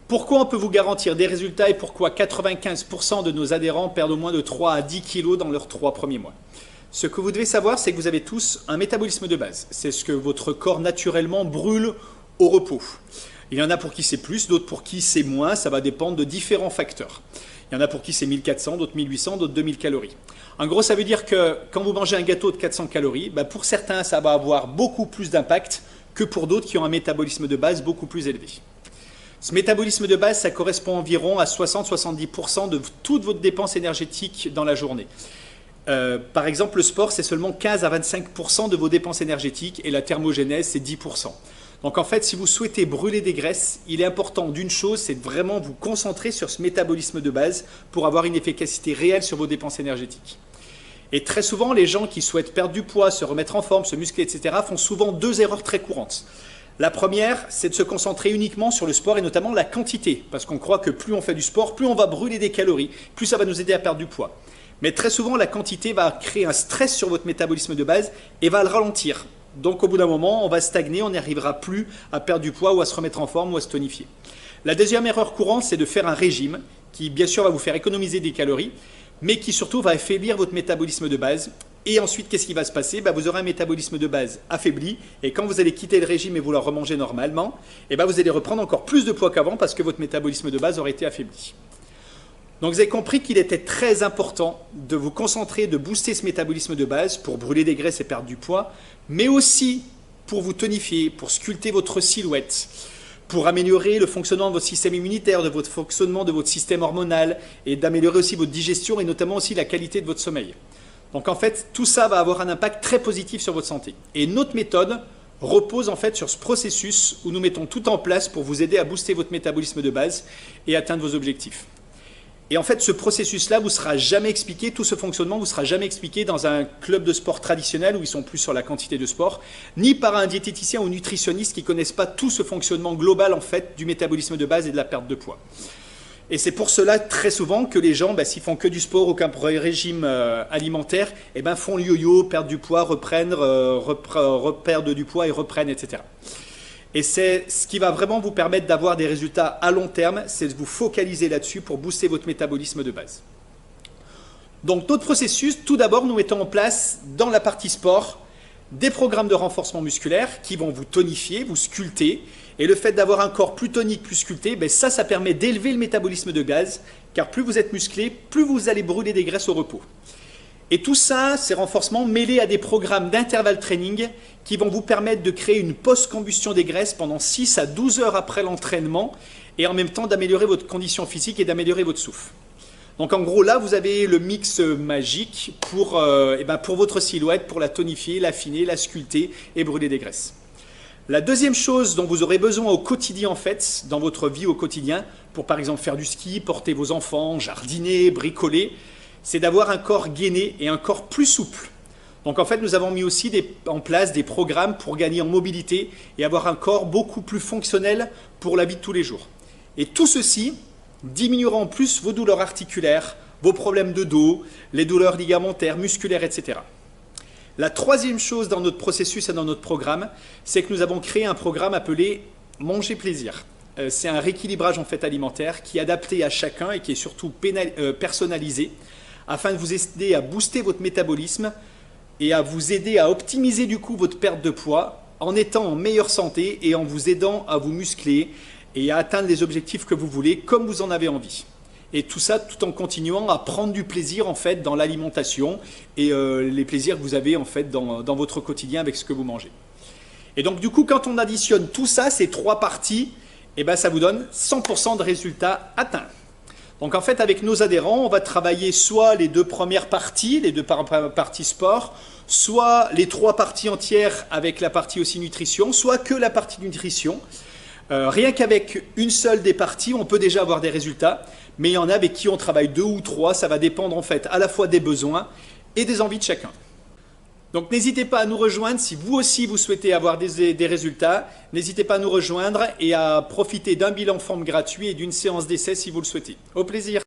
Pourquoi on peut vous garantir des résultats et pourquoi 95% de nos adhérents perdent au moins de 3 à 10 kilos dans leurs 3 premiers mois? Ce que vous devez savoir, c'est que vous avez tous un métabolisme de base. C'est ce que votre corps naturellement brûle au repos. Il y en a pour qui c'est plus, d'autres pour qui c'est moins, ça va dépendre de différents facteurs. Il y en a pour qui c'est 1400, d'autres 1800, d'autres 2000 calories. En gros, ça veut dire que quand vous mangez un gâteau de 400 calories, pour certains, ça va avoir beaucoup plus d'impact que pour d'autres qui ont un métabolisme de base beaucoup plus élevé. Ce métabolisme de base, ça correspond environ à 60-70% de toute votre dépense énergétique dans la journée. Par exemple, le sport, c'est seulement 15 à 25% de vos dépenses énergétiques et la thermogénèse, c'est 10%. Donc en fait, si vous souhaitez brûler des graisses, il est important d'une chose, c'est de vraiment vous concentrer sur ce métabolisme de base pour avoir une efficacité réelle sur vos dépenses énergétiques. Et très souvent, les gens qui souhaitent perdre du poids, se remettre en forme, se muscler, etc., font souvent 2 erreurs très courantes. La première, c'est de se concentrer uniquement sur le sport et notamment la quantité, parce qu'on croit que plus on fait du sport, plus on va brûler des calories, plus ça va nous aider à perdre du poids. Mais très souvent, la quantité va créer un stress sur votre métabolisme de base et va le ralentir. Donc au bout d'un moment, on va stagner, on n'arrivera plus à perdre du poids ou à se remettre en forme ou à se tonifier. La deuxième erreur courante, c'est de faire un régime qui bien sûr va vous faire économiser des calories, mais qui surtout va affaiblir votre métabolisme de base. Et ensuite, qu'est-ce qui va se passer? Vous aurez un métabolisme de base affaibli, et quand vous allez quitter le régime et vouloir remanger normalement, vous allez reprendre encore plus de poids qu'avant parce que votre métabolisme de base aurait été affaibli. Donc vous avez compris qu'il était très important de vous concentrer, de booster ce métabolisme de base pour brûler des graisses et perdre du poids, mais aussi pour vous tonifier, pour sculpter votre silhouette, pour améliorer le fonctionnement de votre système immunitaire, de votre fonctionnement de votre système hormonal et d'améliorer aussi votre digestion et notamment aussi la qualité de votre sommeil. Donc en fait, tout ça va avoir un impact très positif sur votre santé. Et notre méthode repose en fait sur ce processus où nous mettons tout en place pour vous aider à booster votre métabolisme de base et atteindre vos objectifs. Et en fait, ce processus-là vous sera jamais expliqué, tout ce fonctionnement vous sera jamais expliqué dans un club de sport traditionnel où ils sont plus sur la quantité de sport, ni par un diététicien ou nutritionniste qui ne connaissent pas tout ce fonctionnement global en fait du métabolisme de base et de la perte de poids. Et c'est pour cela très souvent que les gens, s'ils font que du sport, aucun régime alimentaire, font le yo-yo, perdent du poids, reprennent, reperdent du poids et reprennent, etc. Et c'est ce qui va vraiment vous permettre d'avoir des résultats à long terme, c'est de vous focaliser là-dessus pour booster votre métabolisme de base. Donc notre processus, tout d'abord, nous mettons en place dans la partie sport des programmes de renforcement musculaire qui vont vous tonifier, vous sculpter. Et le fait d'avoir un corps plus tonique, plus sculpté, ça permet d'élever le métabolisme de base, car plus vous êtes musclé, plus vous allez brûler des graisses au repos. Et tout ça, ces renforcements mêlés à des programmes d'intervalle training qui vont vous permettre de créer une post-combustion des graisses pendant 6 à 12 heures après l'entraînement et en même temps d'améliorer votre condition physique et d'améliorer votre souffle. Donc en gros, là, vous avez le mix magique pour votre silhouette, pour la tonifier, l'affiner, la sculpter et brûler des graisses. La deuxième chose dont vous aurez besoin au quotidien, en fait, dans votre vie au quotidien, pour par exemple faire du ski, porter vos enfants, jardiner, bricoler, c'est d'avoir un corps gainé et un corps plus souple. Donc en fait, nous avons mis aussi en place des programmes pour gagner en mobilité et avoir un corps beaucoup plus fonctionnel pour la vie de tous les jours. Et tout ceci diminuera en plus vos douleurs articulaires, vos problèmes de dos, les douleurs ligamentaires, musculaires, etc. La troisième chose dans notre processus et dans notre programme, c'est que nous avons créé un programme appelé Manger Plaisir. C'est un rééquilibrage en fait alimentaire qui est adapté à chacun et qui est surtout personnalisé afin de vous aider à booster votre métabolisme et à vous aider à optimiser du coup votre perte de poids en étant en meilleure santé et en vous aidant à vous muscler et à atteindre les objectifs que vous voulez comme vous en avez envie. Et tout ça tout en continuant à prendre du plaisir en fait dans l'alimentation et les plaisirs que vous avez en fait dans votre quotidien avec ce que vous mangez. Et donc du coup, quand on additionne tout ça, ces 3 parties, ça vous donne 100% de résultats atteints. Donc en fait, avec nos adhérents, on va travailler soit les 2 premières parties, les 2 parties sport, soit les 3 parties entières avec la partie aussi nutrition, soit que la partie nutrition. Rien qu'avec une seule des parties, on peut déjà avoir des résultats, mais il y en a avec qui on travaille 2 ou 3, ça va dépendre en fait à la fois des besoins et des envies de chacun. Donc n'hésitez pas à nous rejoindre si vous aussi vous souhaitez avoir des résultats, n'hésitez pas à nous rejoindre et à profiter d'un bilan forme gratuit et d'une séance d'essai si vous le souhaitez. Au plaisir.